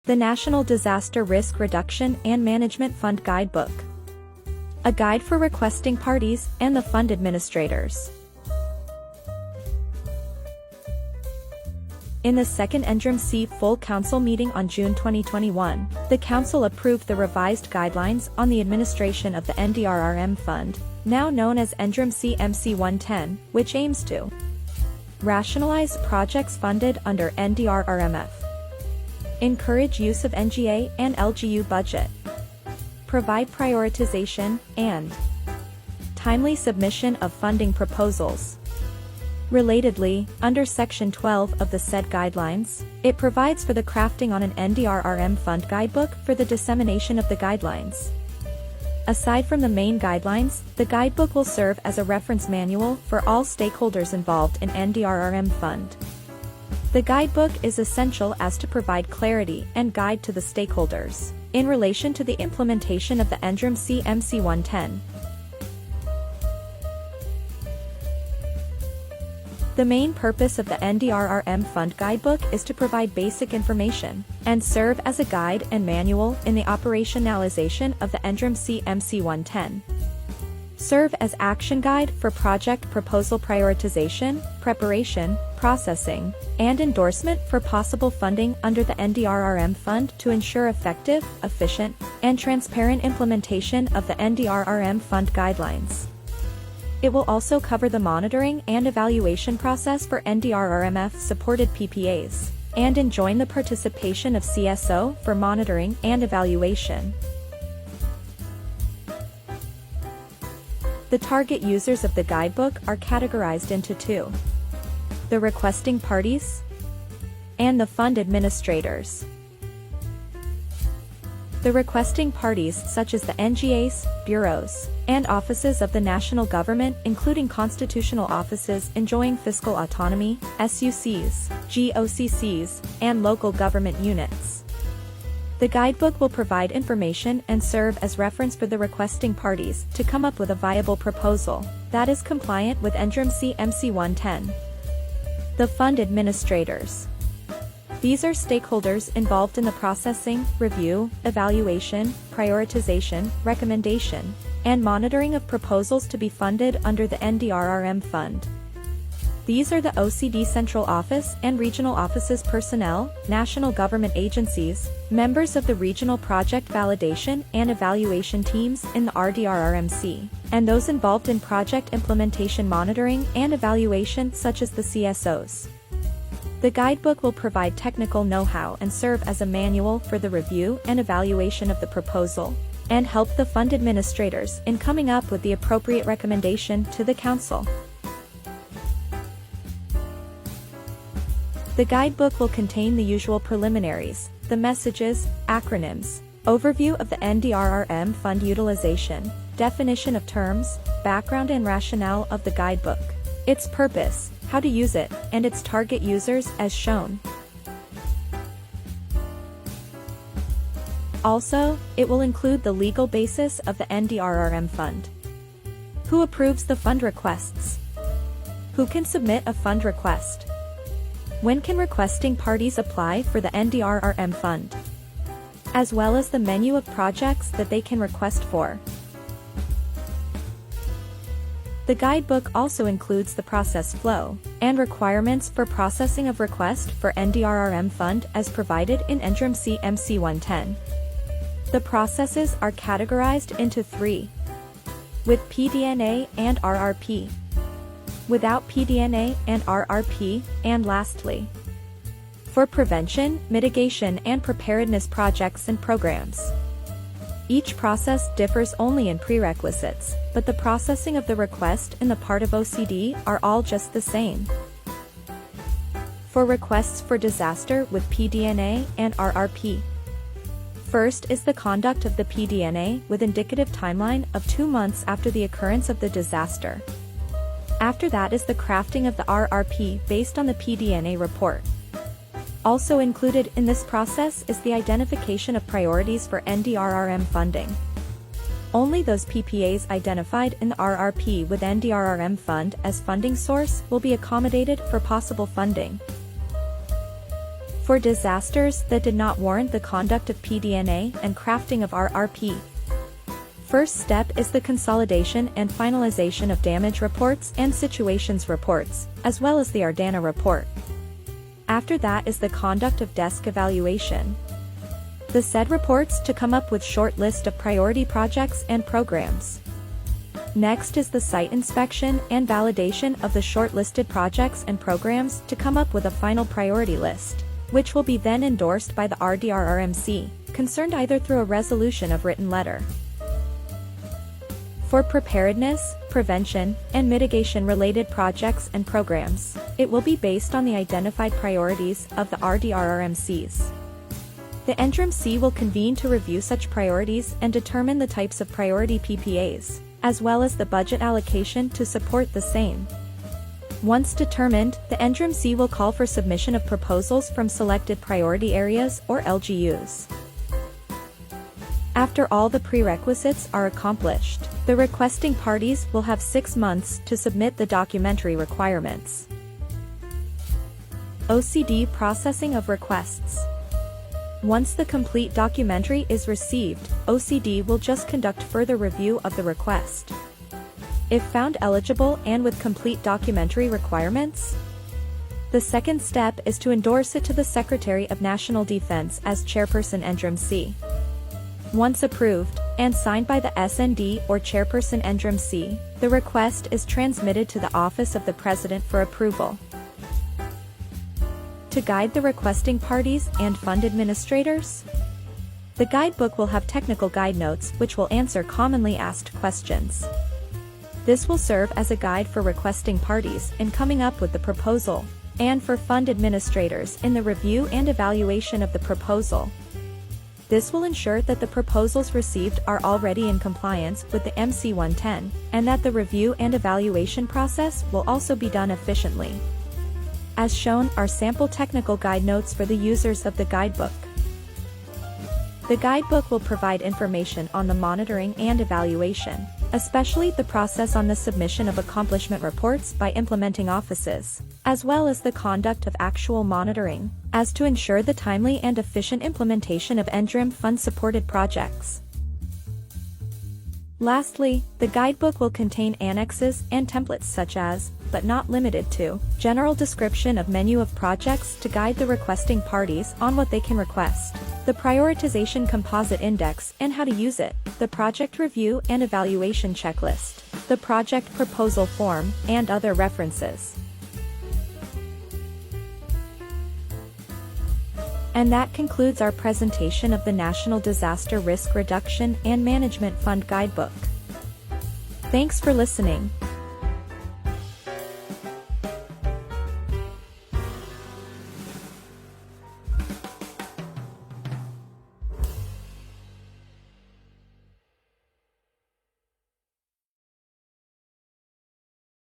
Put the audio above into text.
The National Disaster Risk Reduction and Management Fund Guidebook. A guide for requesting parties and the fund administrators. In the second NDRRM Full Council meeting on June 2021, the Council approved the revised guidelines on the administration of the NDRRM Fund, now known as NDRRM MC 110, which aims to rationalize projects funded under NDRRMF, encourage use of NGA and LGU budget, provide prioritization and timely submission of funding proposals. Relatedly, under Section 12 of the said guidelines, it provides for the crafting on an NDRRM Fund guidebook for the dissemination of the guidelines. Aside from the main guidelines, the guidebook will serve as a reference manual for all stakeholders involved in NDRRM Fund. The guidebook is essential as to provide clarity and guide to the stakeholders in relation to the implementation of the NDRRM MC 110. The main purpose of the NDRRM Fund Guidebook is to provide basic information and serve as a guide and manual in the operationalization of the NDRRM MC 110. Serve as action guide for project proposal prioritization, preparation, processing, and endorsement for possible funding under the NDRRM Fund to ensure effective, efficient, and transparent implementation of the NDRRM Fund guidelines. It will also cover the monitoring and evaluation process for NDRRMF-supported PPAs, and enjoin the participation of CSO for monitoring and evaluation. The target users of the guidebook are categorized into two: the requesting parties and the fund administrators. The requesting parties, such as the NGAs, bureaus, and offices of the national government, including constitutional offices enjoying fiscal autonomy, SUCs, GOCCs, and local government units. The guidebook will provide information and serve as reference for the requesting parties to come up with a viable proposal that is compliant with NDRRM MC 110. The fund administrators. These are stakeholders involved in the processing, review, evaluation, prioritization, recommendation, and monitoring of proposals to be funded under the NDRRM Fund. These are the OCD Central Office and Regional Offices personnel, national government agencies, members of the regional project validation and evaluation teams in the RDRRMC, and those involved in project implementation monitoring and evaluation such as the CSOs. The guidebook will provide technical know-how and serve as a manual for the review and evaluation of the proposal, and help the fund administrators in coming up with the appropriate recommendation to the Council. The guidebook will contain the usual preliminaries, the messages, acronyms, overview of the NDRRM Fund utilization, definition of terms, background and rationale of the guidebook, its purpose, how to use it, and its target users as shown. Also, it will include the legal basis of the NDRRM Fund. Who approves the fund requests? Who can submit a fund request? When can requesting parties apply for the NDRRM Fund? As well as the menu of projects that they can request for. The guidebook also includes the process flow and requirements for processing of request for NDRRM Fund as provided in NDRRM MC 110. The processes are categorized into three: with PDNA and RRP, without PDNA and RRP, and lastly, for prevention, mitigation and preparedness projects and programs. Each process differs only in prerequisites, but the processing of the request in the part of OCD are all just the same. For requests for disaster with PDNA and RRP. First is the conduct of the PDNA with indicative timeline of 2 months after the occurrence of the disaster. After that is the crafting of the RRP based on the PDNA report. Also included in this process is the identification of priorities for NDRRM funding. Only those PPAs identified in the RRP with NDRRM Fund as funding source will be accommodated for possible funding. For disasters that did not warrant the conduct of PDNA and crafting of RRP. First step is the consolidation and finalization of damage reports and situations reports, as well as the Ardana report. After that is the conduct of desk evaluation. The said reports to come up with short list of priority projects and programs. Next is the site inspection and validation of the shortlisted projects and programs to come up with a final priority list, which will be then endorsed by the NDRRM concerned either through a resolution of written letter. For preparedness, prevention, and mitigation-related projects and programs, it will be based on the identified priorities of the NDRRMCs. The NDRRMC will convene to review such priorities and determine the types of priority PPAs, as well as the budget allocation to support the same. Once determined, the NDRRMC will call for submission of proposals from selected priority areas or LGUs. After all the prerequisites are accomplished, the requesting parties will have 6 months to submit the documentary requirements. OCD processing of requests. Once the complete documentary is received, OCD will just conduct further review of the request. If found eligible and with complete documentary requirements, the second step is to endorse it to the Secretary of National Defense as Chairperson NDRRMC. Once approved, and signed by the SND or Chairperson NDRRMC, the request is transmitted to the Office of the President for approval. To guide the requesting parties and fund administrators, the guidebook will have technical guide notes which will answer commonly asked questions. This will serve as a guide for requesting parties in coming up with the proposal, and for fund administrators in the review and evaluation of the proposal. This will ensure that the proposals received are already in compliance with the MC 110, and that the review and evaluation process will also be done efficiently. As shown are sample technical guide notes for the users of the guidebook. The guidebook will provide information on the monitoring and evaluation, especially the process on the submission of accomplishment reports by implementing offices, as well as the conduct of actual monitoring, as to ensure the timely and efficient implementation of NDRRM Fund-supported projects. Lastly, the guidebook will contain annexes and templates such as, but not limited to, general description of menu of projects to guide the requesting parties on what they can request, the prioritization composite index and how to use it, the project review and evaluation checklist, the project proposal form, and other references. And that concludes our presentation of the National Disaster Risk Reduction and Management Fund Guidebook. Thanks for listening.